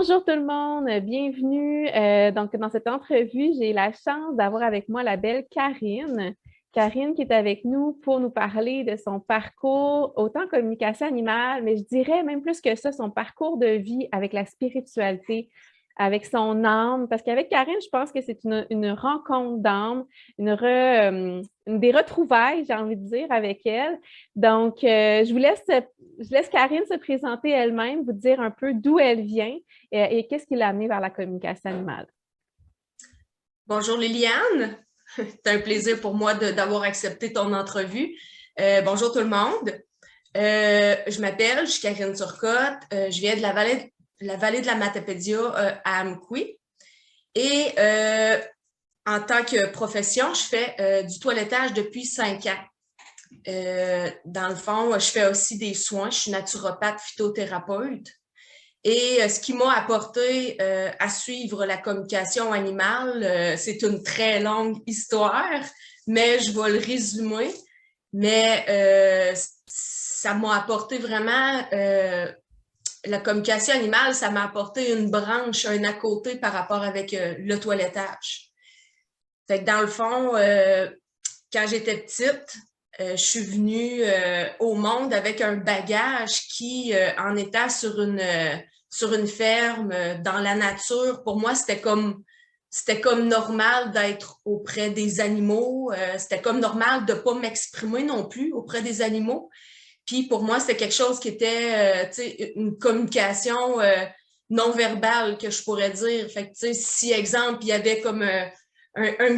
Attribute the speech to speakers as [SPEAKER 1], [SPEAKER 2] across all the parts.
[SPEAKER 1] Bonjour tout le monde, bienvenue. Donc, dans cette entrevue, j'ai la chance d'avoir avec moi la belle Karine. Karine qui est avec nous pour nous parler de son parcours, autant en communication animale, mais je dirais même plus que ça, son parcours de vie avec la spiritualité, avec son âme. Parce qu'avec Karine, je pense que c'est une rencontre d'âme, des retrouvailles, j'ai envie de dire, avec elle. Donc, je laisse Karine se présenter elle-même, vous dire un peu d'où elle vient et qu'est-ce qui l'a amenée vers la communication animale.
[SPEAKER 2] Bonjour Liliane, c'est un plaisir pour moi d'avoir accepté ton entrevue. Bonjour tout le monde. Je suis Karine Turcotte, je viens de la vallée de la Matapédia à Amqui. Et en tant que profession, je fais du toilettage depuis 5 ans. Dans le fond, je fais aussi des soins, je suis naturopathe phytothérapeute. Et ce qui m'a apporté à suivre la communication animale, c'est une très longue histoire, mais je vais le résumer. Mais ça m'a apporté vraiment, la communication animale, ça m'a apporté une branche, un à côté par rapport avec le toilettage. Fait que dans le fond, quand j'étais petite, je suis venue au monde avec un bagage qui, en étant sur une ferme, dans la nature, pour moi, c'était comme normal d'être auprès des animaux. C'était comme normal de ne pas m'exprimer non plus auprès des animaux. Puis pour moi, c'était quelque chose qui était une communication non verbale, que je pourrais dire. Fait que, si, exemple, il y avait comme un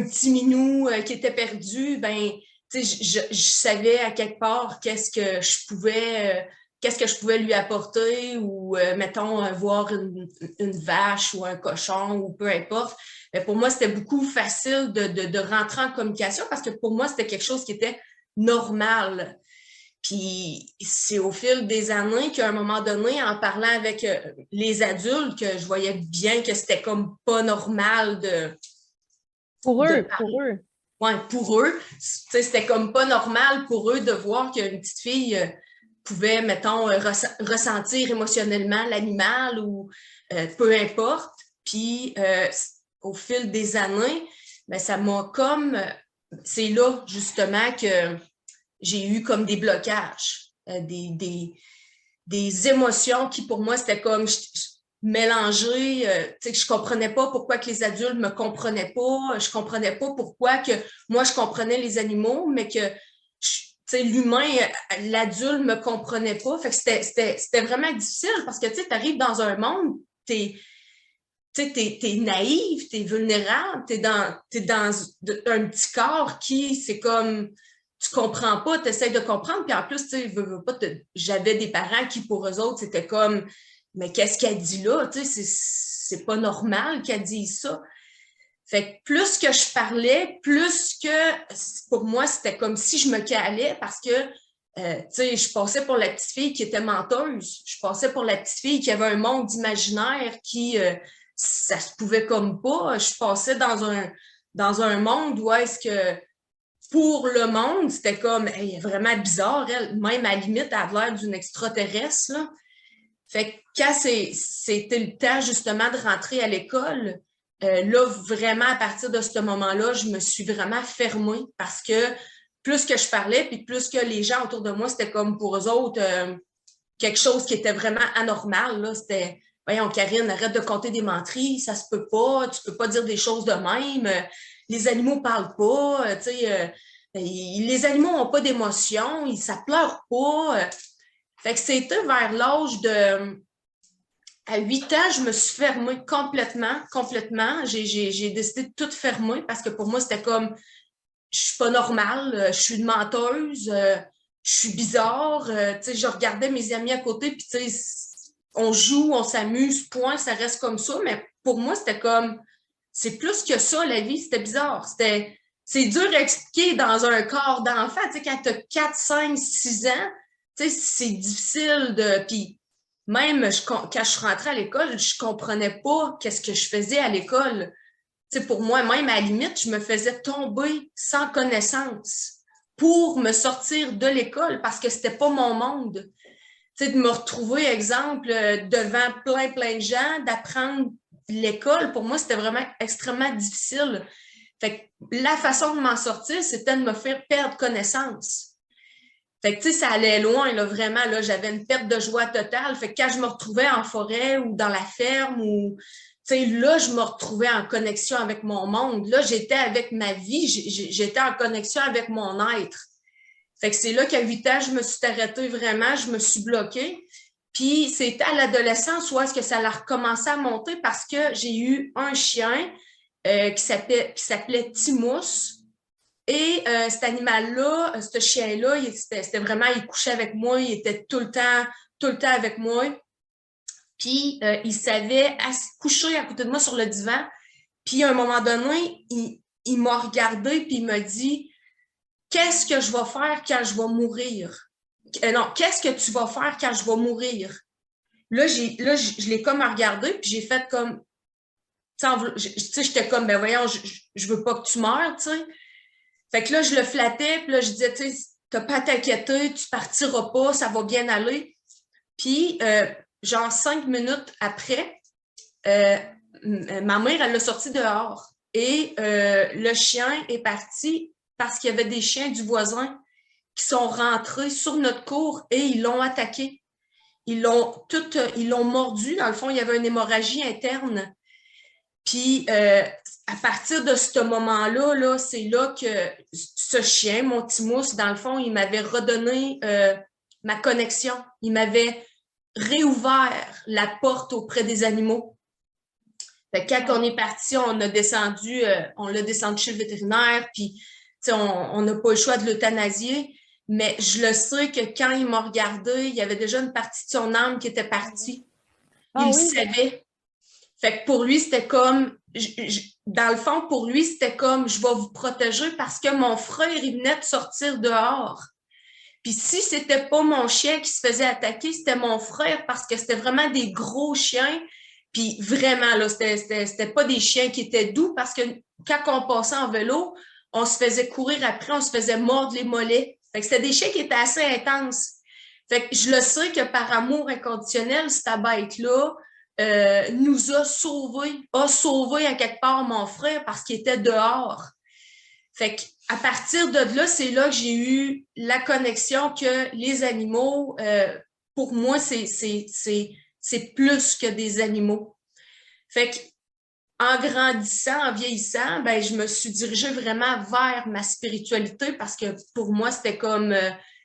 [SPEAKER 2] petit minou qui était perdu, ben, je savais à quelque part qu'est-ce que je pouvais lui apporter ou, mettons, voir une vache ou un cochon ou peu importe. Mais pour moi, c'était beaucoup facile de rentrer en communication parce que pour moi, c'était quelque chose qui était normal. Puis c'est au fil des années qu'à un moment donné, en parlant avec les adultes, que je voyais bien que c'était comme pas normal
[SPEAKER 1] Pour
[SPEAKER 2] de
[SPEAKER 1] eux,
[SPEAKER 2] parler.
[SPEAKER 1] pour eux.
[SPEAKER 2] Ouais, pour eux, c'était comme pas normal pour eux de voir qu'une petite fille pouvait, mettons, ressentir émotionnellement l'animal ou peu importe. Puis au fil des années, ben, ça m'a comme... C'est là, justement, que j'ai eu comme des blocages, des émotions qui, pour moi, c'était comme mélangées. Je ne comprenais pas pourquoi que les adultes ne me comprenaient pas. Je ne comprenais pas pourquoi que moi, je comprenais les animaux, mais que l'humain, l'adulte ne me comprenait pas. Fait que c'était vraiment difficile parce que tu arrives dans un monde, t'es naïf, t'es vulnérable, t'es dans un petit corps qui, c'est comme, tu comprends pas, t'essayes de comprendre, puis en plus, tu sais, veux pas, j'avais des parents qui, pour eux autres, c'était comme, mais qu'est-ce qu'elle dit là? Tu sais, c'est pas normal qu'elle dise ça. Fait que plus que je parlais, plus que, pour moi, c'était comme si je me calais parce que, tu sais, je passais pour la petite fille qui était menteuse. Je passais pour la petite fille qui avait un monde imaginaire qui, ça se pouvait comme pas. Je passais dans un monde où est-ce que, pour le monde, c'était comme, elle est vraiment bizarre, elle. Même à la limite, elle a l'air d'une extraterrestre, là. Fait que quand c'était le temps, justement, de rentrer à l'école, là, vraiment, à partir de ce moment-là, je me suis vraiment fermée parce que plus que je parlais, puis plus que les gens autour de moi, c'était comme pour eux autres quelque chose qui était vraiment anormal. Là. C'était, voyons, Karine, arrête de compter des menteries, ça se peut pas, tu peux pas dire des choses de même. Les animaux parlent pas, tu sais, les animaux n'ont pas d'émotion, ça pleure pas. Fait que c'était vers l'âge de... À 8 ans, je me suis fermée complètement, complètement. J'ai décidé de tout fermer parce que pour moi, c'était comme, je suis pas normale, je suis une menteuse, je suis bizarre. Tu sais, je regardais mes amis à côté, puis tu sais, on joue, on s'amuse, point, ça reste comme ça. Mais pour moi, c'était comme, c'est plus que ça, la vie, c'était bizarre. C'est dur à expliquer dans un corps d'enfant. Tu sais, quand tu as 4, 5, 6 ans, tu sais, c'est difficile de... Puis même quand je suis rentrée à l'école, je comprenais pas qu'est-ce que je faisais à l'école. Tu sais, pour moi, même à la limite, je me faisais tomber sans connaissance pour me sortir de l'école parce que c'était pas mon monde. sais, de me retrouver, exemple, devant plein de gens, d'apprendre l'école, pour moi, c'était vraiment extrêmement difficile. Fait que la façon de m'en sortir, c'était de me faire perdre connaissance. Fait que, tu sais, ça allait loin, là, vraiment, là, j'avais une perte de joie totale. Fait que quand je me retrouvais en forêt ou dans la ferme ou, tu sais, là, je me retrouvais en connexion avec mon monde. Là, j'étais avec ma vie, j'étais en connexion avec mon être. Fait que c'est là qu'à 8 ans, je me suis arrêtée vraiment, je me suis bloquée. Puis c'était à l'adolescence où est-ce que ça a recommencé à monter parce que j'ai eu un chien qui s'appelait Timous. Et cet animal-là, ce chien-là, c'était vraiment, il couchait avec moi, il était tout le temps avec moi. Puis il savait coucher à côté de moi sur le divan. Puis à un moment donné, il m'a regardé puis il m'a dit qu'est-ce que je vais faire quand je vais mourir? Non, qu'est-ce que tu vas faire quand je vais mourir? Là, je l'ai comme regardé, puis j'ai fait comme, tu sais, j'étais comme, ben voyons, je veux pas que tu meurs, tu sais. Fait que là, je le flattais, puis là, je disais, tu sais, t'as pas à t'inquiéter, tu partiras pas, ça va bien aller. Puis, genre 5 minutes après, ma mère, elle l'a sorti dehors. Et le chien est parti parce qu'il y avait des chiens du voisin qui sont rentrés sur notre cour et ils l'ont attaqué. Ils l'ont mordu. Dans le fond, il y avait une hémorragie interne. Puis, à partir de ce moment-là, là, c'est là que ce chien, mon petit mousse, dans le fond, il m'avait redonné ma connexion. Il m'avait réouvert la porte auprès des animaux. Fait que quand on est parti, on l'a descendu chez le vétérinaire, puis on n'a pas le choix de l'euthanasier. Mais je le sais que quand il m'a regardé, il y avait déjà une partie de son âme qui était partie. Il savait. Fait que pour lui, c'était comme, dans le fond, pour lui, c'était comme, je vais vous protéger parce que mon frère, il venait de sortir dehors. Puis si c'était pas mon chien qui se faisait attaquer, c'était mon frère parce que c'était vraiment des gros chiens. Puis vraiment, là, c'était pas des chiens qui étaient doux parce que quand on passait en vélo, on se faisait courir après, on se faisait mordre les mollets. Fait que c'était des chiens qui étaient assez intenses. Fait que je le sais que par amour inconditionnel, cette bête-là nous a sauvé à quelque part mon frère parce qu'il était dehors. Fait qu'à partir de là, c'est là que j'ai eu la connexion que les animaux, pour moi, c'est plus que des animaux. Fait qu'en grandissant, en vieillissant, ben, je me suis dirigée vraiment vers ma spiritualité parce que pour moi, c'était comme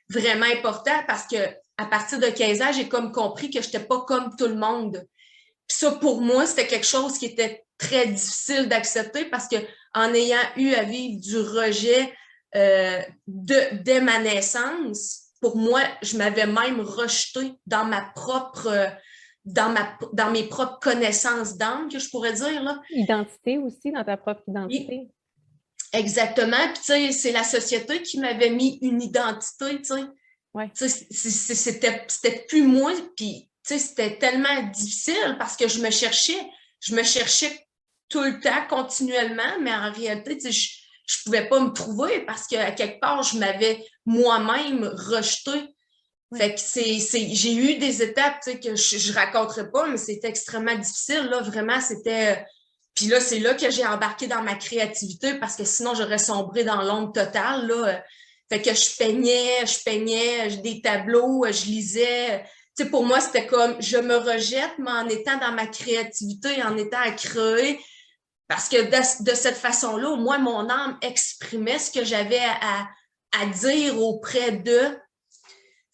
[SPEAKER 2] vraiment important parce que à partir de 15 ans, j'ai comme compris que je n'étais pas comme tout le monde. Puis ça, pour moi, c'était quelque chose qui était très difficile d'accepter parce que en ayant eu à vivre du rejet dès ma naissance, pour moi, je m'avais même rejetée dans dans mes propres connaissances d'âme, que je pourrais dire, là.
[SPEAKER 1] Identité aussi, dans ta propre identité.
[SPEAKER 2] Et exactement. Puis, tu sais, c'est la société qui m'avait mis une identité, tu sais.
[SPEAKER 1] Ouais.
[SPEAKER 2] C'était plus moi, puis c'était tellement difficile parce que je me cherchais tout le temps, continuellement, mais en réalité, je pouvais pas me trouver parce qu'à quelque part, je m'avais moi-même rejetée. Ouais. Fait que j'ai eu des étapes que je raconterai pas, mais c'était extrêmement difficile, là, vraiment, c'était... Puis là, c'est là que j'ai embarqué dans ma créativité parce que sinon, j'aurais sombré dans l'ombre totale, là. Fait que je peignais des tableaux, je lisais. Tu sais, pour moi, c'était comme, je me rejette, mais en étant dans ma créativité, en étant à créer, parce que de cette façon-là, au moins, mon âme exprimait ce que j'avais à dire auprès d'eux.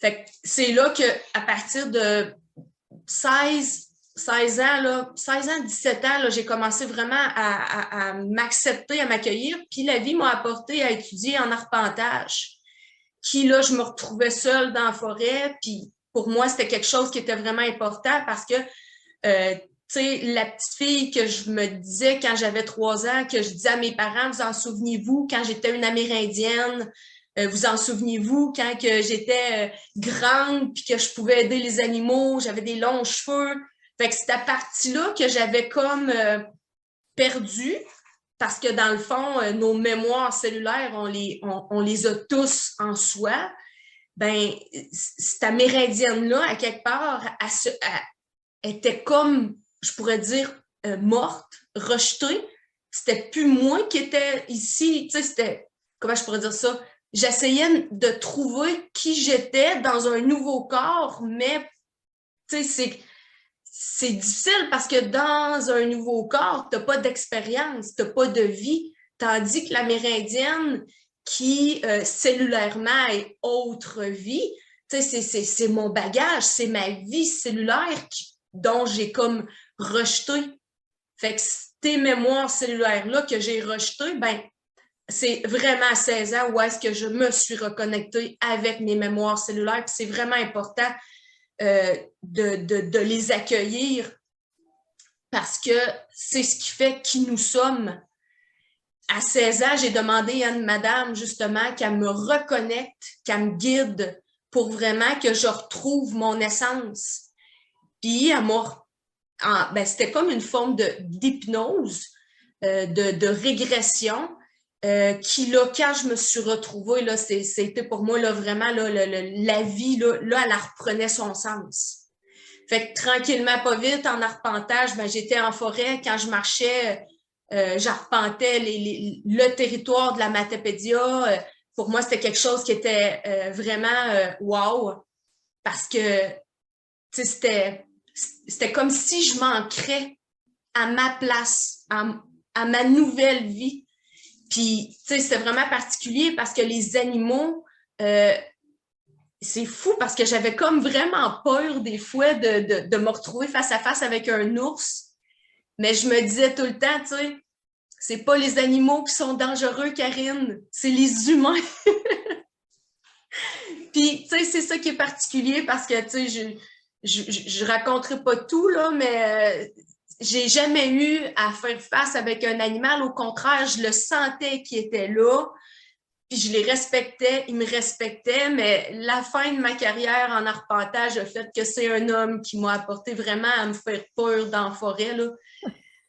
[SPEAKER 2] Fait que c'est là qu'à partir de 16 ans, 17 ans, là, j'ai commencé vraiment à m'accepter, à m'accueillir. Puis la vie m'a apporté à étudier en arpentage. Qui, là, je me retrouvais seule dans la forêt. Puis pour moi, c'était quelque chose qui était vraiment important parce que, tu sais, la petite fille que je me disais quand j'avais 3 ans, que je disais à mes parents, vous en souvenez-vous, quand j'étais une Amérindienne, vous en souvenez-vous quand que j'étais grande puis que je pouvais aider les animaux, j'avais des longs cheveux. Fait que c'est à partir-là que j'avais comme perdu, parce que dans le fond, nos mémoires cellulaires, on les a tous en soi. ben, cette Amérindienne-là, à quelque part, elle était comme, je pourrais dire, morte, rejetée. C'était plus moi qui étais ici, tu sais, c'était, comment je pourrais dire ça? J'essayais de trouver qui j'étais dans un nouveau corps, mais, tu sais, c'est difficile parce que dans un nouveau corps, tu n'as pas d'expérience, tu n'as pas de vie, tandis que l'Amérindienne, qui cellulairement est autre vie, c'est mon bagage, c'est ma vie cellulaire dont j'ai comme rejeté. Fait que ces mémoires cellulaires-là que j'ai rejetées, ben, c'est vraiment à 16 ans où est-ce que je me suis reconnectée avec mes mémoires cellulaires. Puis c'est vraiment important de les accueillir parce que c'est ce qui fait qui nous sommes. À 16 ans, j'ai demandé à une madame, justement, qu'elle me reconnecte, qu'elle me guide pour vraiment que je retrouve mon essence. Puis, ben, c'était comme une forme d'hypnose, de régression, qui, là, quand je me suis retrouvée, là, c'était pour moi, là, vraiment, là, la vie, là, elle reprenait son sens. Fait que tranquillement, pas vite, en arpentage, ben, j'étais en forêt. Quand je marchais, j'arpentais le territoire de la Matapédia. Pour moi, c'était quelque chose qui était vraiment wow. Parce que c'était comme si je m'ancrais à ma place, à ma nouvelle vie. Puis, c'était vraiment particulier parce que les animaux, c'est fou parce que j'avais comme vraiment peur des fois de me retrouver face à face avec un ours. Mais je me disais tout le temps, tu sais, c'est pas les animaux qui sont dangereux, Karine, c'est les humains. Puis, tu sais, c'est ça qui est particulier parce que, tu sais, je raconterai pas tout, là, mais j'ai jamais eu à faire face avec un animal. Au contraire, je le sentais qu'il était là. Puis je les respectais, ils me respectaient, mais la fin de ma carrière en arpentage a fait que c'est un homme qui m'a apporté vraiment à me faire peur dans la forêt, là.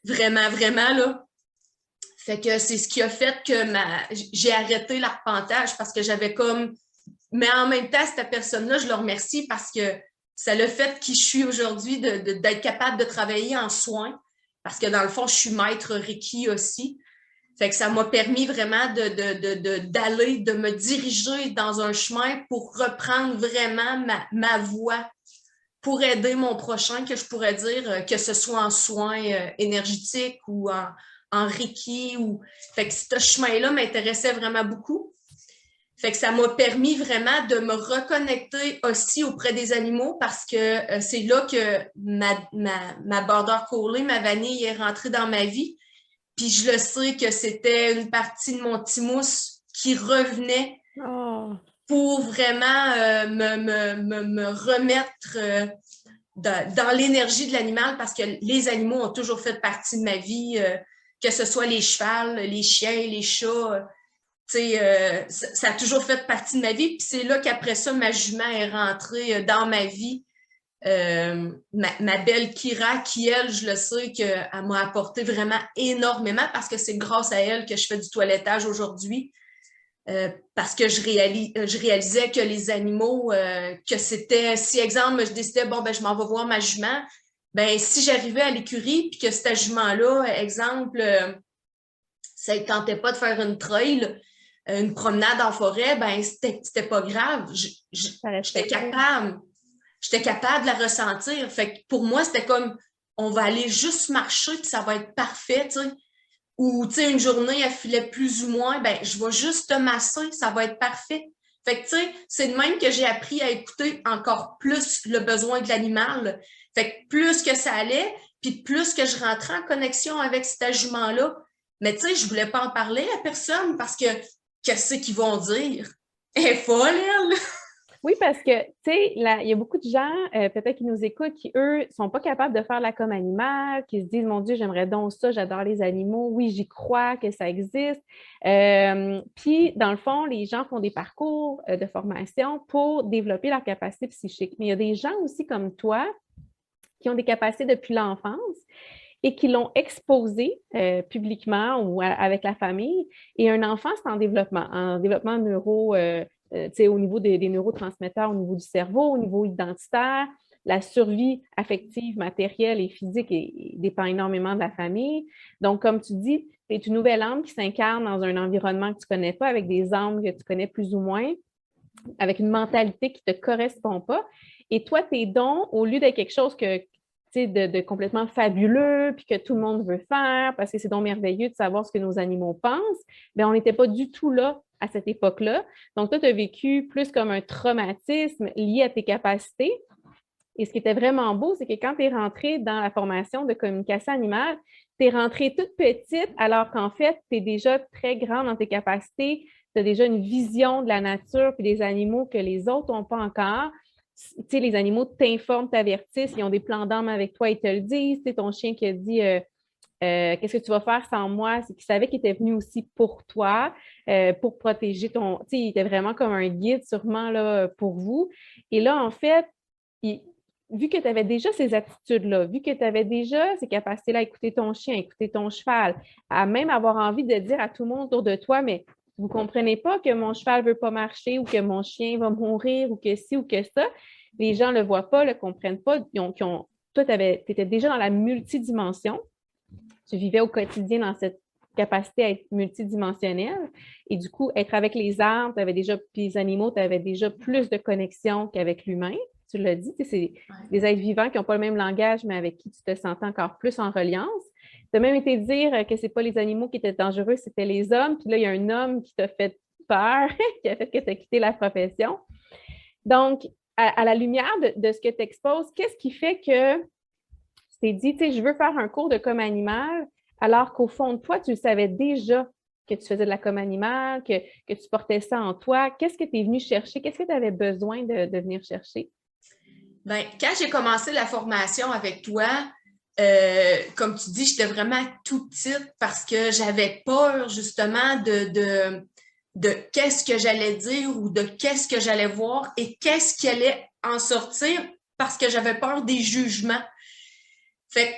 [SPEAKER 2] Vraiment, vraiment, là. Fait que c'est ce qui a fait que j'ai arrêté l'arpentage parce que j'avais comme... Mais en même temps, cette personne-là, je le remercie parce que ça l'a fait qui je suis aujourd'hui d'être capable de travailler en soins. Parce que dans le fond, je suis maître Reiki aussi. Fait que ça m'a permis vraiment d'aller, de me diriger dans un chemin pour reprendre vraiment ma voie, pour aider mon prochain, que je pourrais dire, que ce soit en soins énergétiques ou en Reiki. Fait que ce chemin-là m'intéressait vraiment beaucoup. Fait que ça m'a permis vraiment de me reconnecter aussi auprès des animaux parce que c'est là que ma border collie, ma vanille est rentrée dans ma vie. Puis je le sais que c'était une partie de mon petit mousse qui revenait pour vraiment me remettre dans l'énergie de l'animal parce que les animaux ont toujours fait partie de ma vie, que ce soit les chevals, les chiens, les chats. Ça a toujours fait partie de ma vie. Puis c'est là qu'après ça, ma jument est rentrée dans ma vie. Ma belle Kira, qui, elle, je le sais qu'elle m'a apporté vraiment énormément parce que c'est grâce à elle que je fais du toilettage aujourd'hui. Parce que je réalisais que les animaux, que c'était, si exemple, je décidais, bon, ben, je m'en vais voir ma jument, ben, si j'arrivais à l'écurie puis que cette jument-là, exemple, ça ne tentait pas de faire une trail, une promenade en forêt, ben, c'était pas grave. J'étais capable. J'étais capable de la ressentir. Fait que pour moi, c'était comme, on va aller juste marcher, puis ça va être parfait, tu sais. Ou, tu sais, une journée, elle filait plus ou moins, ben je vais juste te masser, ça va être parfait. Fait que, tu sais, c'est de même que j'ai appris à écouter encore plus le besoin de l'animal. Fait que plus que ça allait, puis plus que je rentrais en connexion avec cet ajument-là. Mais, tu sais, je voulais pas en parler à personne parce que qu'est-ce qu'ils vont dire? Elle est folle, elle!
[SPEAKER 1] Oui, parce que, tu sais, il y a beaucoup de gens, peut-être qui nous écoutent, qui, eux, sont pas capables de faire la com animale, qui se disent, mon Dieu, j'aimerais donc ça, j'adore les animaux, oui, j'y crois que ça existe. Puis, dans le fond, les gens font des parcours de formation pour développer leur capacité psychique. Mais il y a des gens aussi comme toi qui ont des capacités depuis l'enfance et qui l'ont exposé publiquement ou avec la famille. Et un enfant, c'est en développement au niveau des neurotransmetteurs, au niveau du cerveau, au niveau identitaire. La survie affective, matérielle et physique dépend énormément de la famille. Donc, comme tu dis, tu es une nouvelle âme qui s'incarne dans un environnement que tu ne connais pas, avec des âmes que tu connais plus ou moins, avec une mentalité qui ne te correspond pas. Et toi, tes dons, au lieu d'être quelque chose de complètement fabuleux, puis que tout le monde veut faire, parce que c'est donc merveilleux de savoir ce que nos animaux pensent, bien, on n'était pas du tout là à cette époque-là. Donc, toi, tu as vécu plus comme un traumatisme lié à tes capacités. Et ce qui était vraiment beau, c'est que quand tu es rentrée dans la formation de communication animale, tu es rentrée toute petite, alors qu'en fait, tu es déjà très grande dans tes capacités, tu as déjà une vision de la nature et des animaux que les autres n'ont pas encore. Tu sais, les animaux t'informent, t'avertissent, ils ont des plans d'âme avec toi, ils te le disent. C'est ton chien qui a dit qu'est-ce que tu vas faire sans moi? C'est qu'il savait qu'il était venu aussi pour toi, pour protéger ton. Tu sais, il était vraiment comme un guide, sûrement, là, pour vous. Et là, en fait, vu que tu avais déjà ces attitudes-là, vu que tu avais déjà ces capacités-là à écouter ton chien, à écouter ton cheval, à même avoir envie de dire à tout le monde autour de toi, mais vous ne comprenez pas que mon cheval ne veut pas marcher ou que mon chien va mourir ou que ci ou que ça. Les gens ne le voient pas, ne le comprennent pas. Toi, tu étais déjà dans la multidimension. Tu vivais au quotidien dans cette capacité à être multidimensionnelle. Et du coup, être avec les arbres, puis les animaux, tu avais déjà plus de connexion qu'avec l'humain. Tu l'as dit, c'est des êtres vivants qui n'ont pas le même langage, mais avec qui tu te sentais encore plus en reliance. Tu as même été dire que ce n'est pas les animaux qui étaient dangereux, c'était les hommes. Puis là, il y a un homme qui t'a fait peur, qui a fait que tu as quitté la profession. Donc, à la lumière de ce que tu exposes, qu'est-ce qui fait que tu t'es dit, je veux faire un cours de com animal, alors qu'au fond de toi, tu savais déjà que tu faisais de la com animale, que tu portais ça en toi. Qu'est-ce que tu es venu chercher? Qu'est-ce que tu avais besoin de venir chercher?
[SPEAKER 2] Bien, quand j'ai commencé la formation avec toi, comme tu dis, j'étais vraiment tout petite parce que j'avais peur justement de qu'est-ce que j'allais dire ou de qu'est-ce que j'allais voir et qu'est-ce qui allait en sortir parce que j'avais peur des jugements. Fait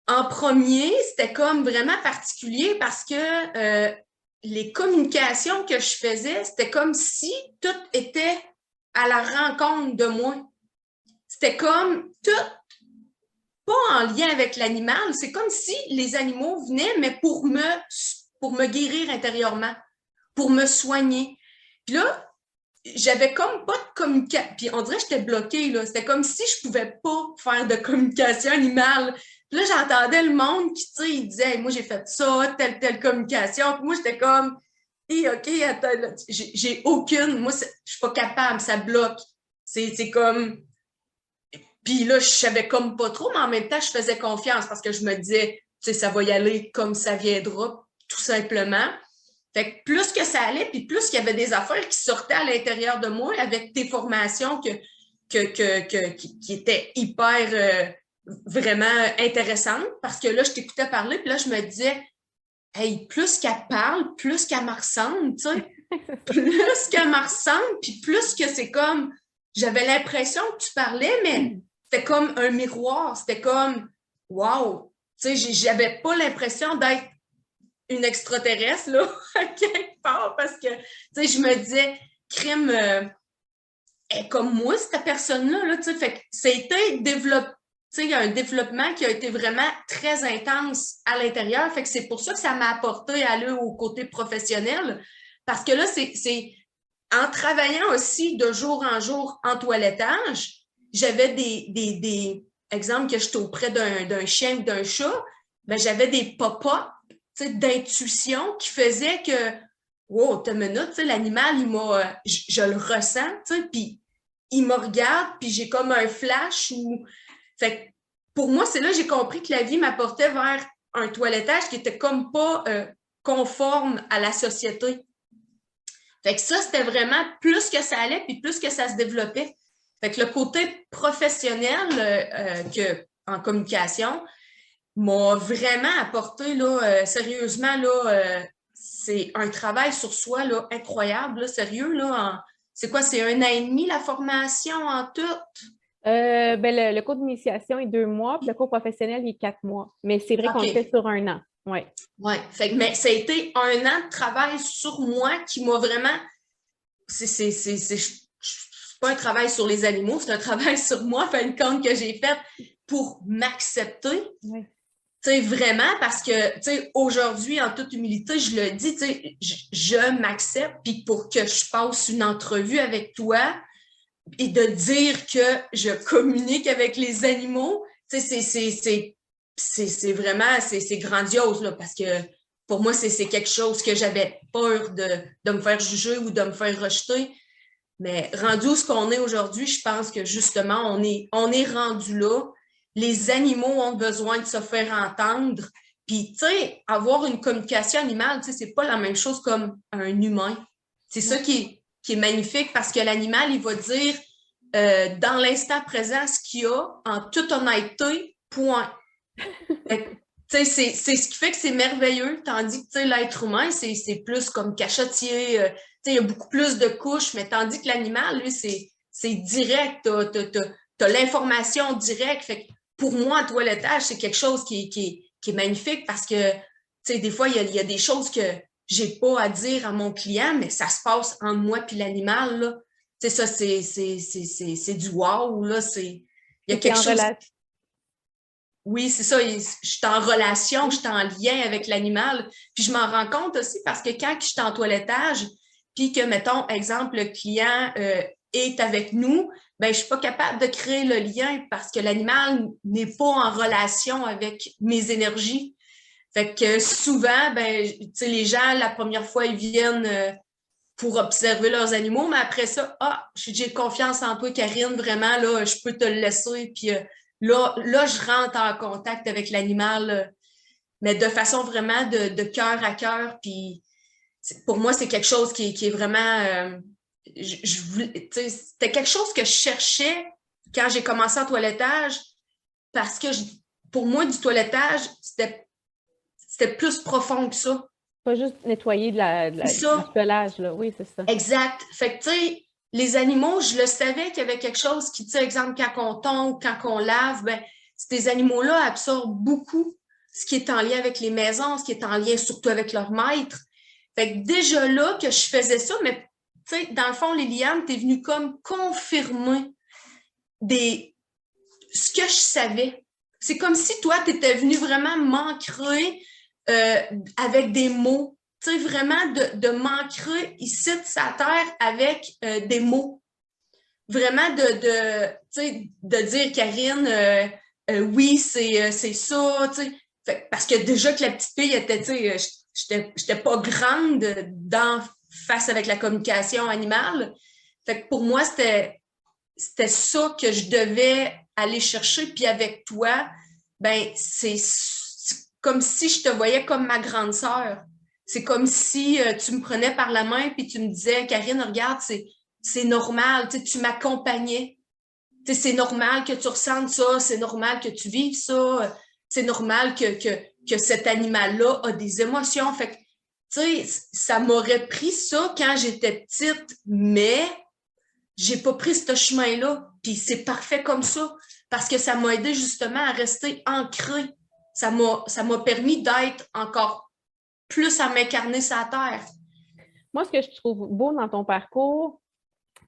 [SPEAKER 2] en premier, c'était comme vraiment particulier parce que les communications que je faisais, c'était comme si tout était à la rencontre de moi. C'était comme tout, pas en lien avec l'animal, c'est comme si les animaux venaient, mais pour me guérir intérieurement, pour me soigner. Puis là, j'avais comme pas de communication. Puis on dirait que j'étais bloquée, là. C'était comme si je pouvais pas faire de communication animale. Puis là, j'entendais le monde qui, tu sais, il disait hey, « moi, j'ai fait ça, telle communication. » Puis moi, j'étais comme hey, « OK, attends, j'ai aucune... Moi, je suis pas capable, ça bloque. » C'est comme... Puis là, je savais comme pas trop, mais en même temps, je faisais confiance parce que je me disais, tu sais, ça va y aller comme ça viendra, tout simplement. Fait que plus que ça allait, puis plus qu'il y avait des affaires qui sortaient à l'intérieur de moi avec tes formations qui étaient hyper vraiment intéressantes parce que là, je t'écoutais parler, puis là, je me disais, hey, plus qu'elle parle, plus qu'elle me ressemble, tu sais, plus qu'elle me ressemble, puis plus que c'est comme, j'avais l'impression que tu parlais, mais c'était comme un miroir, c'était comme, wow, tu sais, j'avais pas l'impression d'être une extraterrestre, là, à quelque part, parce que, tu sais, je me disais, crime, est comme moi, cette personne-là, là, tu sais, fait que ça a été développé, tu sais, il y a un développement qui a été vraiment très intense à l'intérieur, fait que c'est pour ça que ça m'a apporté à aller au côté professionnel, parce que là, c'est en travaillant aussi de jour en jour en toilettage, j'avais des exemples que j'étais auprès d'un chien ou d'un chat, ben j'avais des pop-up d'intuition qui faisaient que wow, t'as une minute, l'animal, je le ressens, puis il me regarde, puis j'ai comme un flash fait pour moi, c'est là que j'ai compris que la vie m'apportait vers un toilettage qui était comme pas conforme à la société. Fait que ça, c'était vraiment plus que ça allait, puis plus que ça se développait. Fait que le côté professionnel en communication m'a vraiment apporté, là, sérieusement, là, c'est un travail sur soi là, incroyable, là, sérieux. Là, c'est quoi, c'est 1 an et demi la formation en tout?
[SPEAKER 1] Le cours d'initiation est 2 mois, puis le cours professionnel il est 4 mois. Mais c'est vrai qu'on le fait sur 1 an. Oui.
[SPEAKER 2] Oui, mais ça a été 1 an de travail sur moi qui m'a vraiment c'est pas un travail sur les animaux, c'est un travail sur moi, fin de compte, que j'ai fait pour m'accepter.
[SPEAKER 1] Oui.
[SPEAKER 2] Tu sais, vraiment, parce que, tu sais, aujourd'hui, en toute humilité, je le dis, tu sais, je m'accepte, puis pour que je passe une entrevue avec toi et de dire que je communique avec les animaux, tu sais, c'est vraiment, c'est grandiose, là, parce que pour moi, c'est quelque chose que j'avais peur de me faire juger ou de me faire rejeter. Mais rendu où ce qu'on est aujourd'hui, je pense que justement, on est rendu là. Les animaux ont besoin de se faire entendre. Puis, tu sais, avoir une communication animale, tu sais, c'est pas la même chose comme un humain. C'est ça qui est magnifique parce que l'animal, il va dire dans l'instant présent ce qu'il a en toute honnêteté, point. C'est ce qui fait que c'est merveilleux, tandis que l'être humain, c'est plus comme cachottier, il y a beaucoup plus de couches, mais tandis que l'animal, lui, c'est direct, t'as l'information directe. Fait que pour moi, le toilettage, c'est quelque chose qui est magnifique parce que des fois, il y a des choses que j'ai pas à dire à mon client, mais ça se passe entre moi et l'animal. Là. Ça, c'est du wow. Là, il y a quelque chose. Oui, c'est ça. Je suis en relation, je suis en lien avec l'animal. Puis je m'en rends compte aussi parce que quand je suis en toilettage, puis que, mettons, exemple, le client est avec nous, ben, je suis pas capable de créer le lien parce que l'animal n'est pas en relation avec mes énergies. Fait que souvent, ben, les gens, la première fois, ils viennent pour observer leurs animaux, mais après ça, j'ai confiance en toi, Karine, vraiment, là, je peux te le laisser, puis là, je rentre en contact avec l'animal, mais de façon vraiment de cœur à cœur, puis pour moi, c'est quelque chose qui est vraiment... c'était quelque chose que je cherchais quand j'ai commencé en toilettage, parce que pour moi, du toilettage, c'était plus profond que ça.
[SPEAKER 1] Pas juste nettoyer du pelage, là. Oui, c'est ça.
[SPEAKER 2] Exact. Fait que, tu sais, les animaux, je le savais qu'il y avait quelque chose qui, tu sais, exemple, quand on tombe, quand on lave, ben, ces animaux-là absorbent beaucoup ce qui est en lien avec les maisons, ce qui est en lien surtout avec leur maître. Fait que déjà là que je faisais ça, mais, tu sais, dans le fond, Liliane, t'es venue comme confirmer ce que je savais. C'est comme si toi, tu étais venu vraiment m'ancrer avec des mots. Tu sais, vraiment de m'ancrer ici de sa terre avec des mots. Vraiment de dire, Karine, oui, c'est ça. Parce que déjà que la petite fille était, tu sais, j'étais pas grande face avec la communication animale. Fait que pour moi, c'était ça que je devais aller chercher. Puis avec toi, ben c'est comme si je te voyais comme ma grande sœur. C'est comme si tu me prenais par la main puis tu me disais, Karine, regarde, c'est normal, tu m'accompagnais. C'est normal que tu ressentes ça, c'est normal que tu vives ça, c'est normal que cet animal-là a des émotions. Fait que, tu sais, ça m'aurait pris ça quand j'étais petite, mais j'ai pas pris ce chemin-là. Puis c'est parfait comme ça, parce que ça m'a aidé justement à rester ancrée. Ça m'a permis d'être encore plus à m'incarner sur la terre.
[SPEAKER 1] Moi, ce que je trouve beau dans ton parcours,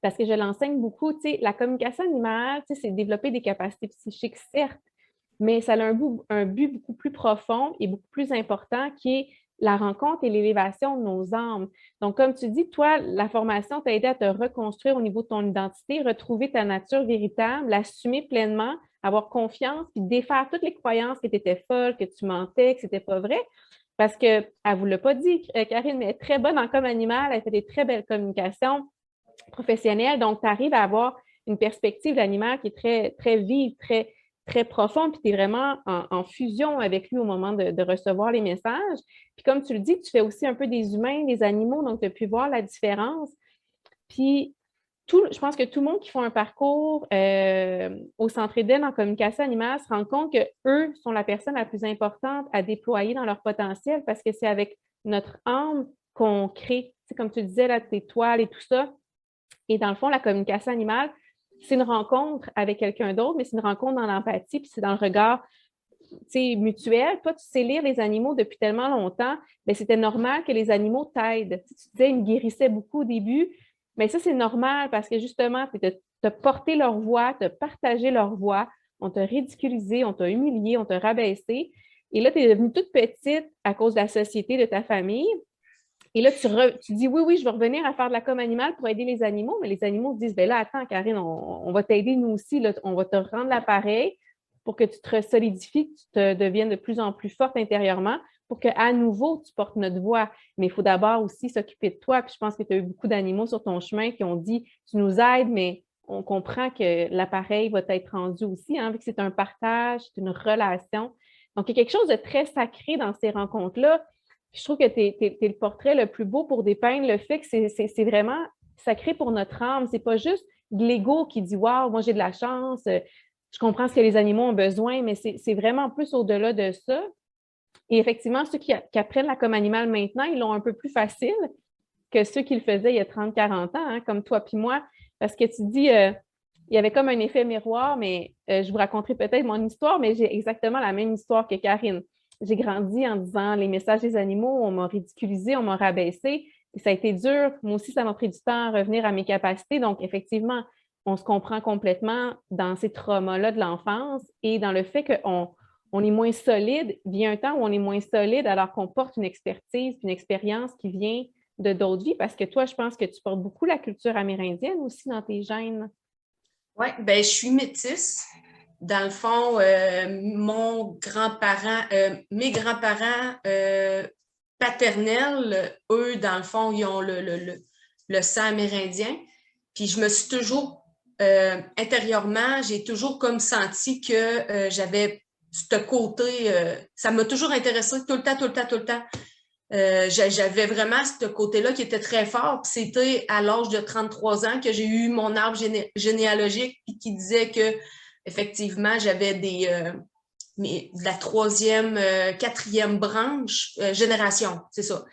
[SPEAKER 1] parce que je l'enseigne beaucoup, tu sais, la communication animale, tu sais, c'est développer des capacités psychiques, certes, mais ça a un but beaucoup plus profond et beaucoup plus important qui est la rencontre et l'élévation de nos âmes. Donc, comme tu dis, toi, la formation t'a aidé à te reconstruire au niveau de ton identité, retrouver ta nature véritable, l'assumer pleinement, avoir confiance, puis défaire toutes les croyances que tu étais folle, que tu mentais, que c'était pas vrai. Parce qu'elle ne vous l'a pas dit, Karine, mais elle est très bonne en com animal, elle fait des très belles communications professionnelles. Donc, tu arrives à avoir une perspective d'animal qui est très, très vive, très, très profonde, puis tu es vraiment en fusion avec lui au moment de recevoir les messages. Puis comme tu le dis, tu fais aussi un peu des humains, des animaux, donc tu as pu voir la différence. Puis je pense que tout le monde qui fait un parcours au Centre Éden en communication animale se rend compte qu'eux sont la personne la plus importante à déployer dans leur potentiel parce que c'est avec notre âme qu'on crée. Tu sais, comme tu disais, là, tes toiles et tout ça. Et dans le fond, la communication animale, c'est une rencontre avec quelqu'un d'autre, mais c'est une rencontre dans l'empathie, puis c'est dans le regard mutuel. Toi, tu sais lire les animaux depuis tellement longtemps, mais c'était normal que les animaux t'aident. Tu disais, ils me guérissaient beaucoup au début, Mais ça, c'est normal parce que justement, tu as porté leur voix, tu as partagé leur voix, on t'a ridiculisé, on t'a humilié, on t'a rabaissé. Et là, tu es devenue toute petite à cause de la société, de ta famille. Et là, tu dis oui, oui, je vais revenir à faire de la com animale pour aider les animaux, mais les animaux disent, ben là, attends, Karine, on va t'aider nous aussi, là, on va te rendre l'appareil pour que tu te solidifies, que tu te deviennes de plus en plus forte intérieurement, pour qu'à nouveau, tu portes notre voix. Mais il faut d'abord aussi s'occuper de toi. Puis je pense que tu as eu beaucoup d'animaux sur ton chemin qui ont dit, tu nous aides, mais on comprend que l'appareil va être rendu aussi, hein, vu que c'est un partage, c'est une relation. Donc, il y a quelque chose de très sacré dans ces rencontres-là. Je trouve que tu es le portrait le plus beau pour dépeindre le fait que c'est vraiment sacré pour notre âme. C'est pas juste de l'ego qui dit waouh, moi j'ai de la chance, je comprends ce que les animaux ont besoin, mais c'est vraiment plus au-delà de ça. Et effectivement, ceux qui apprennent la com animale maintenant, ils l'ont un peu plus facile que ceux qui le faisaient il y a 30-40 ans, hein, comme toi puis moi. Parce que tu dis, il y avait comme un effet miroir, mais je vous raconterai peut-être mon histoire, mais j'ai exactement la même histoire que Karine. J'ai grandi en disant les messages des animaux, on m'a ridiculisé, on m'a rabaissé. Et ça a été dur. Moi aussi, ça m'a pris du temps à revenir à mes capacités. Donc, effectivement, on se comprend complètement dans ces traumas-là de l'enfance et dans le fait qu'on est moins solide. Vient un temps où on est moins solide alors qu'on porte une expertise, une expérience qui vient de d'autres vies. Parce que toi, je pense que tu portes beaucoup la culture amérindienne aussi dans tes gènes.
[SPEAKER 2] Oui, ben je suis métisse. Dans le fond, mes grands-parents paternels, eux, dans le fond, ils ont le sang amérindien. Puis je me suis toujours, intérieurement, j'ai toujours comme senti que j'avais ce côté, ça m'a toujours intéressé tout le temps, tout le temps, tout le temps. J'avais vraiment ce côté-là qui était très fort. Puis c'était à l'âge de 33 ans que j'ai eu mon arbre généalogique puis qui disait que effectivement j'avais de la troisième, quatrième branche, génération, c'est ça.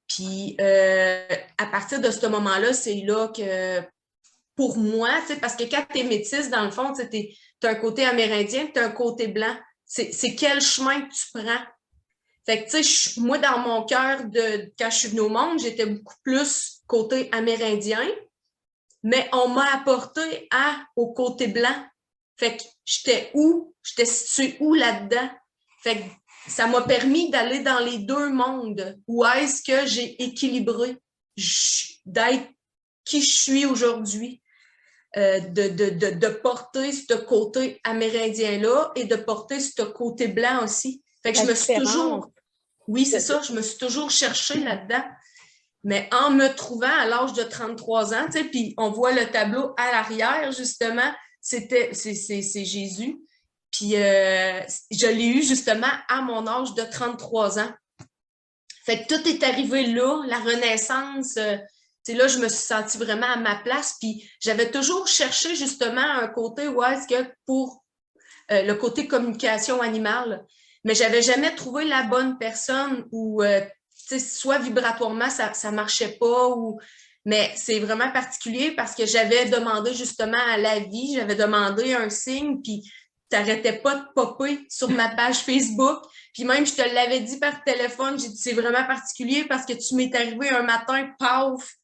[SPEAKER 2] Puis à partir de ce moment-là, c'est là que pour moi, parce que quand tu es métisse, dans le fond, tu as un côté amérindien, tu as un côté blanc. C'est quel chemin que tu prends? Fait que, tu sais, moi, dans mon cœur, quand je suis venue au monde, j'étais beaucoup plus côté amérindien, mais on m'a apporté au côté blanc. Fait que j'étais où? J'étais située où là-dedans? Fait que ça m'a permis d'aller dans les deux mondes. Où est-ce que j'ai équilibré d'être qui je suis aujourd'hui? De porter ce côté amérindien-là et de porter ce côté blanc aussi. Fait que je me suis toujours... Oui, c'est ça, je me suis toujours cherchée là-dedans. Mais en me trouvant à l'âge de 33 ans, tu sais, puis on voit le tableau à l'arrière, justement, c'est Jésus. Puis je l'ai eu justement à mon âge de 33 ans. Fait que tout est arrivé là, la Renaissance... c'est là, je me suis sentie vraiment à ma place. Puis j'avais toujours cherché justement un côté où est-ce que pour le côté communication animale, mais j'avais jamais trouvé la bonne personne ou soit vibratoirement, ça ne marchait pas. Mais c'est vraiment particulier parce que j'avais demandé justement à la vie, j'avais demandé un signe, puis tu n'arrêtais pas de popper sur ma page Facebook. Puis même, je te l'avais dit par téléphone, j'ai dit c'est vraiment particulier parce que tu m'es arrivé un matin, paf,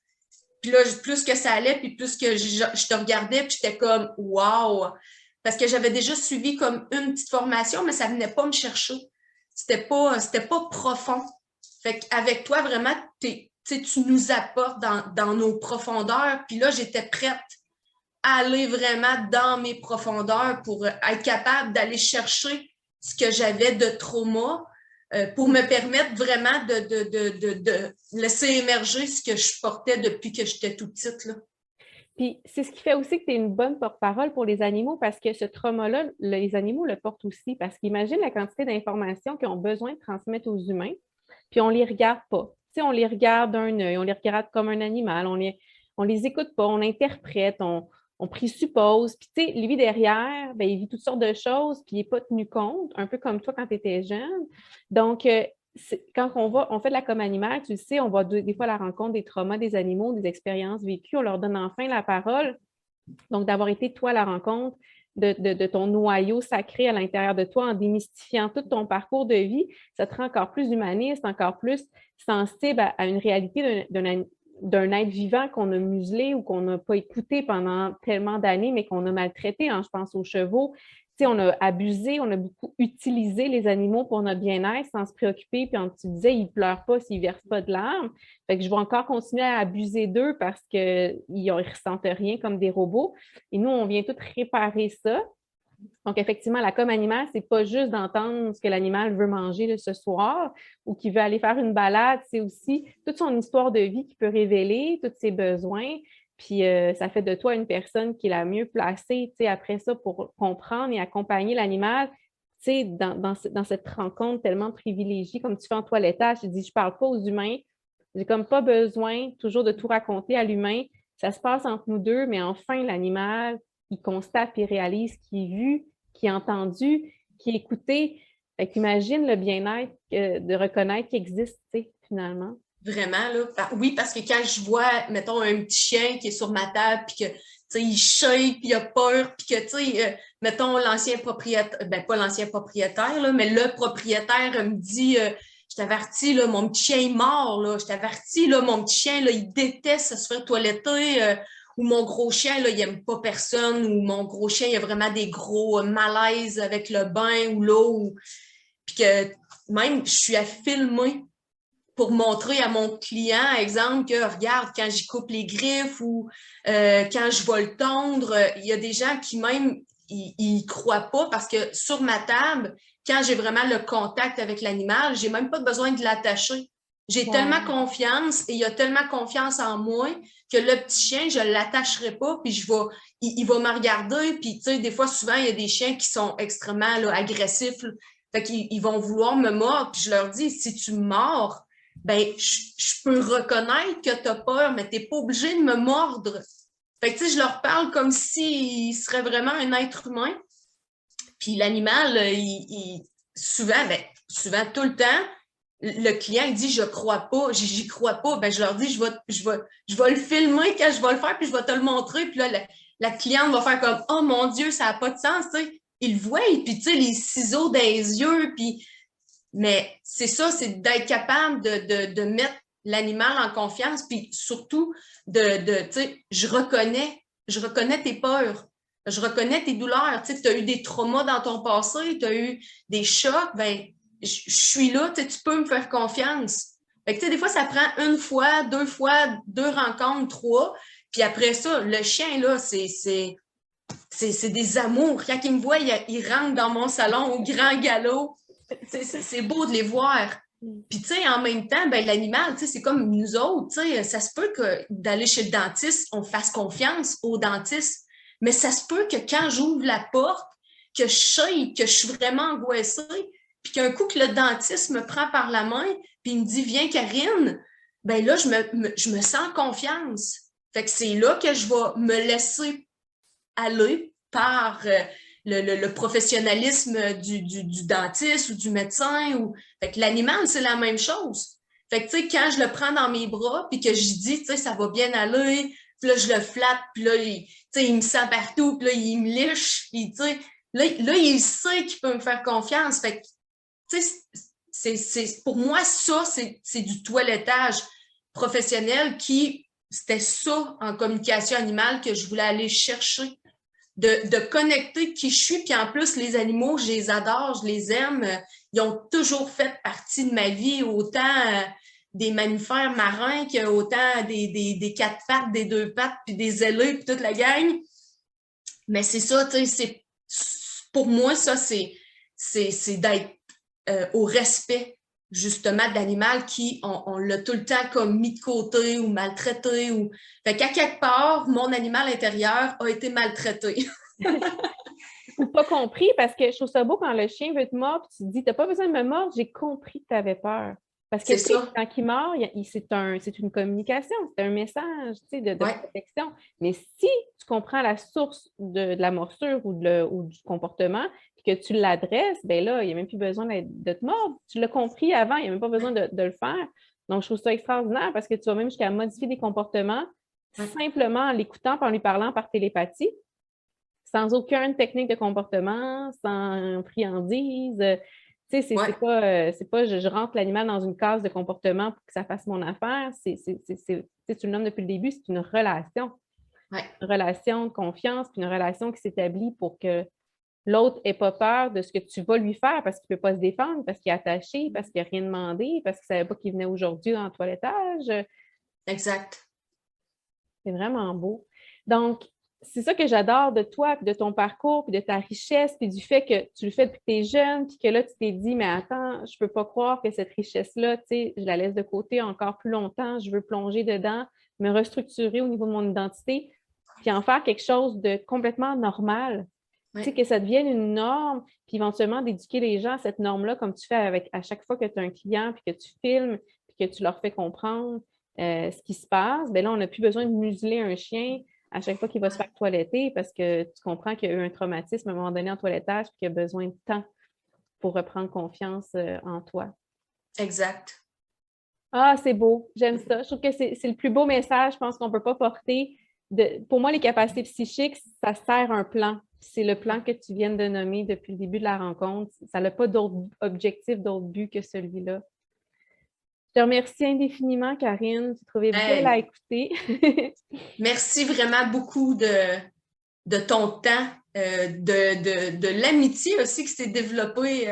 [SPEAKER 2] puis là, plus que ça allait, puis plus que je te regardais, puis j'étais comme « wow ». Parce que j'avais déjà suivi comme une petite formation, mais ça ne venait pas me chercher. C'était pas profond. Fait qu'avec toi, vraiment, tu nous apportes dans nos profondeurs. Puis là, j'étais prête à aller vraiment dans mes profondeurs pour être capable d'aller chercher ce que j'avais de trauma, pour me permettre vraiment de laisser émerger ce que je portais depuis que j'étais toute petite, là.
[SPEAKER 1] Puis c'est ce qui fait aussi que tu es une bonne porte-parole pour les animaux parce que ce trauma-là, les animaux le portent aussi. Parce qu'imagine la quantité d'informations qu'ils ont besoin de transmettre aux humains, puis on ne les regarde pas. Tu sais, on les regarde d'un œil, on les regarde comme un animal, on les écoute pas, on interprète, on présuppose. Puis tu sais, lui derrière, ben, il vit toutes sortes de choses, puis il n'est pas tenu compte, un peu comme toi quand tu étais jeune. Donc, quand on fait de la com animale, tu le sais, on va des fois à la rencontre des traumas des animaux, des expériences vécues, on leur donne enfin la parole. Donc, d'avoir été, toi, à la rencontre de ton noyau sacré à l'intérieur de toi en démystifiant tout ton parcours de vie, ça te rend encore plus humaniste, encore plus sensible à une réalité d'un être vivant qu'on a muselé ou qu'on n'a pas écouté pendant tellement d'années, mais qu'on a maltraité, hein. Je pense aux chevaux. Tu sais, on a abusé, on a beaucoup utilisé les animaux pour notre bien-être sans se préoccuper. Puis, tu disais, ils ne pleurent pas s'ils ne versent pas de larmes. Fait que je vais encore continuer à abuser d'eux parce qu'ils ne ressentent rien comme des robots. Et nous, on vient tout réparer ça. Donc, effectivement, la com animale, c'est pas juste d'entendre ce que l'animal veut manger là, ce soir ou qu'il veut aller faire une balade, c'est aussi toute son histoire de vie qui peut révéler, tous ses besoins. Puis, ça fait de toi une personne qui est la mieux placée, tu sais, après ça, pour comprendre et accompagner l'animal, tu sais, dans cette rencontre tellement privilégiée, comme tu fais en toilettage. Tu dis, je parle pas aux humains, j'ai comme pas besoin toujours de tout raconter à l'humain. Ça se passe entre nous deux, mais enfin, l'animal, il constate et réalise qui est vu, qui est entendu, qui est écouté. Fait qu'imagine le bien-être de reconnaître qu'il existe, tu sais, finalement.
[SPEAKER 2] Vraiment, là. Oui, parce que quand je vois, mettons, un petit chien qui est sur ma table, puis que, tu sais, il chie, puis il a peur, puis que, tu sais, mettons, l'ancien propriétaire, ben pas l'ancien propriétaire, là, mais le propriétaire me dit, je t'avertis, là, mon petit chien est mort, là, je t'avertis, là, mon petit chien, là, il déteste se faire toiletter, ou mon gros chien, là, il aime pas personne, ou mon gros chien, il a vraiment des gros malaises avec le bain ou l'eau, puis que même, je suis à filmer pour montrer à mon client, exemple, que regarde, quand j'y coupe les griffes ou quand je vais le tondre, il y a des gens qui même, ils croient pas parce que sur ma table, quand j'ai vraiment le contact avec l'animal, j'ai même pas besoin de l'attacher. J'ai tellement confiance et il a tellement confiance en moi que le petit chien, je l'attacherai pas, puis il va me regarder, puis tu sais, des fois, souvent, il y a des chiens qui sont extrêmement là, agressifs, là. Fait qu'ils vont vouloir me mordre, puis je leur dis, si tu me mords, ben, je peux reconnaître que tu as peur, mais tu n'es pas obligé de me mordre. Fait que, tu sais, je leur parle comme s'il serait vraiment un être humain. Puis l'animal, souvent, ben, souvent, tout le temps, le client, il dit, je crois pas, j'y crois pas. Ben, je leur dis, je vais le filmer quand je vais le faire, puis je vais te le montrer. Puis là, la cliente va faire comme, oh mon Dieu, ça n'a pas de sens, tu sais. Il le voit, puis tu sais, les ciseaux dans les yeux, puis mais c'est ça, c'est d'être capable de mettre l'animal en confiance, puis surtout tu sais, je reconnais tes peurs, je reconnais tes douleurs, tu sais, tu as eu des traumas dans ton passé, tu as eu des chocs, ben, je suis là, tu sais, tu peux me faire confiance. Fait que, tu sais, des fois, ça prend une fois, deux rencontres, trois, puis après ça, le chien, là, c'est des amours. Quand il me voit, il rentre dans mon salon au grand galop. C'est beau de les voir. Puis, tu sais, en même temps, ben, l'animal, tu sais, c'est comme nous autres, tu sais, ça se peut que d'aller chez le dentiste, on fasse confiance au dentiste. Mais ça se peut que quand j'ouvre la porte, que je sais, que je suis vraiment angoissée, puis qu'un coup que le dentiste me prend par la main, puis il me dit, viens, Karine, ben là, je me sens confiance. Fait que c'est là que je vais me laisser aller par le professionnalisme du dentiste ou du médecin. Fait que l'animal, c'est la même chose. Fait que, tu sais, quand je le prends dans mes bras, puis que je dis, tu sais, ça va bien aller, puis là, je le flatte, puis là, il me sent partout, puis là, il me liche, puis tu sais, là, il sait qu'il peut me faire confiance. Fait que, tu sais, pour moi, ça, c'est du toilettage professionnel c'était ça en communication animale que je voulais aller chercher de connecter qui je suis. Puis en plus, les animaux, je les adore, je les aime. Ils ont toujours fait partie de ma vie, autant des mammifères marins qu'autant des quatre pattes, des deux pattes, puis des ailés, puis toute la gang. Mais c'est ça, tu sais, pour moi, ça, c'est d'être au respect justement de l'animal qui, on l'a tout le temps comme mis de côté ou maltraité. Fait qu'à quelque part, mon animal intérieur a été maltraité.
[SPEAKER 1] Ou pas compris, parce que je trouve ça beau quand le chien veut te mordre, puis tu te dis, t'as pas besoin de me mordre, j'ai compris que tu avais peur. Parce que,
[SPEAKER 2] C'est
[SPEAKER 1] tu sais,
[SPEAKER 2] ça.
[SPEAKER 1] quand il mord, c'est une communication, c'est un message, tu sais, de
[SPEAKER 2] Ouais.
[SPEAKER 1] protection. Mais si tu comprends la source de la morsure ou du comportement, puis que tu l'adresses, ben là, il n'y a même plus besoin de te mordre. Tu l'as compris avant, il n'y a même pas besoin de le faire. Donc, je trouve ça extraordinaire parce que tu vas même jusqu'à modifier des comportements
[SPEAKER 2] Ouais.
[SPEAKER 1] simplement en l'écoutant, en lui parlant par télépathie sans aucune technique de comportement, sans friandise. Tu Tu sais,
[SPEAKER 2] Ouais,
[SPEAKER 1] c'est pas je rentre l'animal dans une case de comportement pour que ça fasse mon affaire. Tu le nommes depuis le début, c'est une relation.
[SPEAKER 2] ouais,
[SPEAKER 1] Une relation de confiance, puis une relation qui s'établit pour que l'autre n'ait pas peur de ce que tu vas lui faire parce qu'il ne peut pas se défendre, parce qu'il est attaché, parce qu'il n'a rien demandé, parce qu'il ne savait pas qu'il venait aujourd'hui dans le toilettage.
[SPEAKER 2] exact.
[SPEAKER 1] C'est vraiment beau. Donc, c'est ça que j'adore de toi, puis de ton parcours, puis de ta richesse, puis du fait que tu le fais depuis que tu es jeune, puis que là, tu t'es dit, mais attends, je ne peux pas croire que cette richesse-là, tu sais, je la laisse de côté encore plus longtemps, je veux plonger dedans, me restructurer au niveau de mon identité, puis en faire quelque chose de complètement normal. Tu sais,
[SPEAKER 2] Ouais,
[SPEAKER 1] que ça devienne une norme, puis éventuellement d'éduquer les gens à cette norme-là, comme tu fais avec à chaque fois que tu as un client, puis que tu filmes, puis que tu leur fais comprendre ce qui se passe, bien là, on n'a plus besoin de museler un chien à chaque fois qu'il va se faire toiletter parce que tu comprends qu'il y a eu un traumatisme à un moment donné en toilettage et qu'il a besoin de temps pour reprendre confiance en toi.
[SPEAKER 2] exact.
[SPEAKER 1] Ah, c'est beau, j'aime ça. Je trouve que c'est le plus beau message, je pense qu'on ne peut pas porter. Pour moi, les capacités psychiques, ça sert un plan. C'est le plan que tu viens de nommer depuis le début de la rencontre. Ça n'a pas d'autre objectif, d'autre but que celui-là. Je te remercie indéfiniment, Karine. Tu trouvais belle à
[SPEAKER 2] Hey,
[SPEAKER 1] écouter.
[SPEAKER 2] merci vraiment beaucoup de ton temps, de l'amitié aussi qui s'est développée.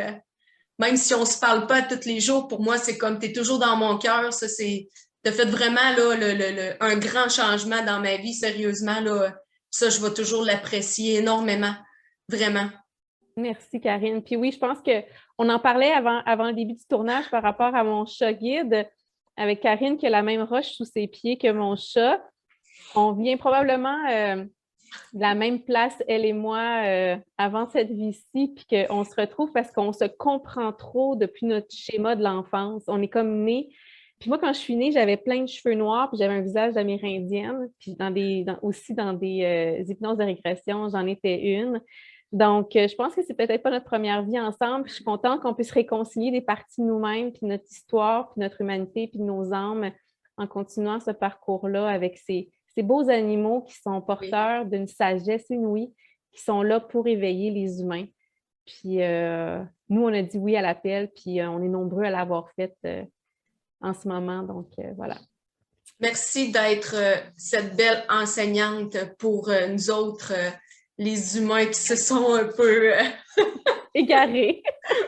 [SPEAKER 2] Même si on ne se parle pas tous les jours, pour moi, c'est comme tu es toujours dans mon cœur. Ça, c'est. Tu as fait vraiment là, un grand changement dans ma vie, sérieusement. Là, ça, je vais toujours l'apprécier énormément. Vraiment.
[SPEAKER 1] Merci, Karine. Puis oui, je pense qu'on en parlait avant le début du tournage par rapport à mon chat guide avec Karine qui a la même roche sous ses pieds que mon chat. On vient probablement de la même place, elle et moi, avant cette vie-ci, puis qu'on se retrouve parce qu'on se comprend trop depuis notre schéma de l'enfance. On est comme nés. Puis moi, quand je suis née, j'avais plein de cheveux noirs, puis j'avais un visage d'amérindienne, puis aussi dans des hypnoses de régression, j'en étais une. Donc, je pense que c'est peut-être pas notre première vie ensemble. Puis je suis contente qu'on puisse réconcilier des parties de nous-mêmes, puis notre histoire, puis notre humanité, puis nos âmes en continuant ce parcours-là avec ces beaux animaux qui sont
[SPEAKER 2] Oui.
[SPEAKER 1] porteurs d'une sagesse inouïe, qui sont là pour éveiller les humains. Puis nous, on a dit oui à l'appel, puis on est nombreux à l'avoir fait en ce moment. Donc, voilà.
[SPEAKER 2] Merci d'être cette belle enseignante pour nous autres, les humains qui se sont un peu.
[SPEAKER 1] Égaré.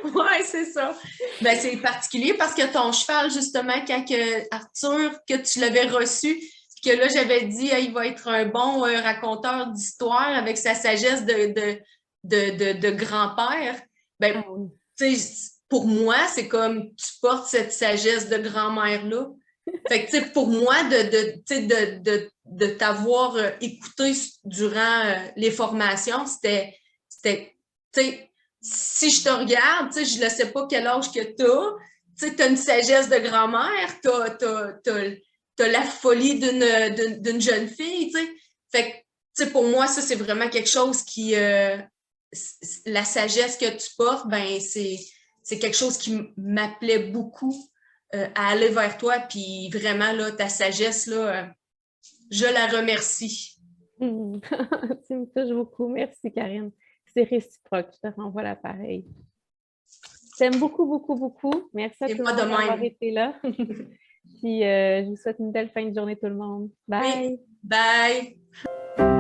[SPEAKER 2] Ouais, c'est ça. Ben, c'est particulier parce que ton cheval, justement, quand Arthur, que tu l'avais reçu, que là, j'avais dit, il va être un bon raconteur d'histoire avec sa sagesse de grand-père. Ben,
[SPEAKER 1] Ah oui.
[SPEAKER 2] tu sais, pour moi, c'est comme tu portes cette sagesse de grand-mère-là. Fait que, tu sais, pour moi, de t'avoir écouté durant les formations, tu sais, si je te regarde, tu sais, je ne sais pas quel âge que tu as, tu sais, tu as une sagesse de grand-mère, tu as la folie d'une jeune fille, tu sais. Fait que, tu sais, pour moi, ça, c'est vraiment quelque chose qui, la sagesse que tu portes, ben, c'est quelque chose qui m'appelait beaucoup à aller vers toi. Puis vraiment, là, ta sagesse, là, je la remercie.
[SPEAKER 1] Tu me touches beaucoup. Merci, Karine. C'est réciproque. Je te renvoie l'appareil. T'aime beaucoup, beaucoup, beaucoup. Merci à
[SPEAKER 2] Et
[SPEAKER 1] tout le
[SPEAKER 2] moi de
[SPEAKER 1] monde d'avoir
[SPEAKER 2] même.
[SPEAKER 1] été là. Puis je vous souhaite une belle fin de journée, tout le monde.
[SPEAKER 2] Oui,
[SPEAKER 1] Bye!
[SPEAKER 2] bye.